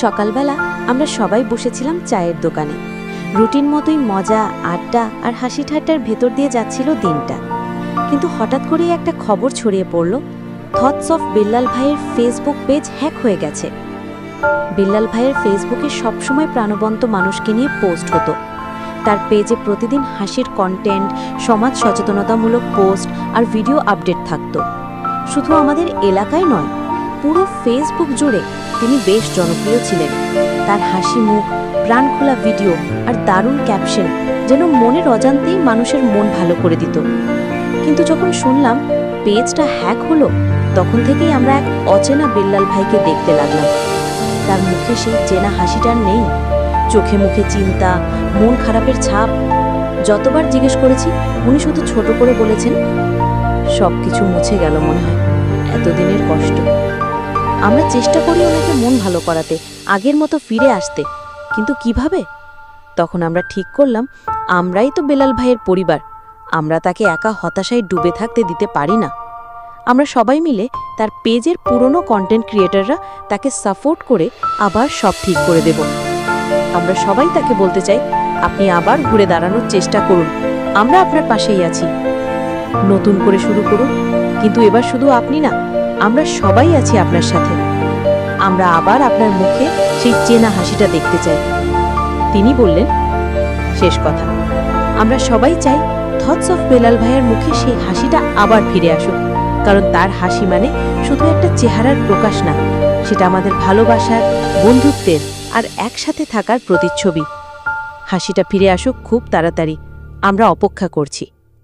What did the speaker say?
সকালবেলা আমরা সবাই বসেছিলাম চায়ের দোকানে। রুটিন মতোই মজা, আড্ডা আর হাসি ঠাট্টার ভেতর দিয়ে যাচ্ছিল দিনটা। কিন্তু হঠাৎ করেই একটা খবর ছড়িয়ে পড়ল, থটস অফ বিল্লাল ভাইয়ের ফেসবুক পেজ হ্যাক হয়ে গেছে। বিল্লাল ভাইয়ের ফেসবুকে সবসময় প্রাণবন্ত মানুষকে নিয়ে পোস্ট হতো। তার পেজে প্রতিদিন হাসির কন্টেন্ট, সমাজ সচেতনতামূলক পোস্ট আর ভিডিও আপডেট থাকত। শুধু আমাদের এলাকায় নয়, পুরো ফেসবুক জুড়ে তিনি বেশ জনপ্রিয় ছিলেন। তার হাসি মুখ, প্রাণখোলা ভিডিও আর দারুণ ক্যাপশন যেন মনের অজান্তেই মানুষের মন ভালো করে দিত। কিন্তু যখন শুনলাম পেজটা হ্যাক হলো, তখন থেকেই আমরা এক অচেনা বিল্লাল ভাইকে দেখতে লাগলাম। তার মুখে সেই চেনা হাসিটার নেই, চোখে মুখে চিন্তা, মন খারাপের ছাপ। যতবার জিজ্ঞেস করেছি, উনি শুধু ছোট করে বলেছেন, সবকিছু মুছে গেল মনে হয়, এতদিনের কষ্ট। আমরা চেষ্টা করি ওনাকে মন ভালো করাতে, আগের মতো ফিরে আসতে, কিন্তু কিভাবে? তখন আমরা ঠিক করলাম, আমরাই তো বেলাল ভাইয়ের পরিবার, আমরা তাকে একা হতাশায় ডুবে থাকতে দিতে পারি না। আমরা সবাই মিলে তার পেজের পুরনো কন্টেন্ট ক্রিয়েটররা তাকে সাপোর্ট করে আবার সব ঠিক করে দেব। আমরা সবাই তাকে বলতে চাই, আপনি আবার ঘুরে দাঁড়ানোর চেষ্টা করুন, আমরা আপনার পাশেই আছি। নতুন করে শুরু করুন, কিন্তু এবার শুধু আপনি না, আমরা সবাই আছি আপনার সাথে। আমরা আবার আপনার মুখে সেই চেনা হাসিটা দেখতে চাই। তিনি বললেন, শেষ কথা, আমরা সবাই চাই থটস অফ বেলাল ভাইয়ের মুখে সেই হাসিটা আবার ফিরে আসুক। কারণ তার হাসি মানে শুধু একটা চেহারার প্রকাশ না, সেটা আমাদের ভালোবাসার, বন্ধুত্বের আর একসাথে থাকার প্রতিচ্ছবি। হাসিটা ফিরে আসুক খুব তাড়াতাড়ি, আমরা অপেক্ষা করছি।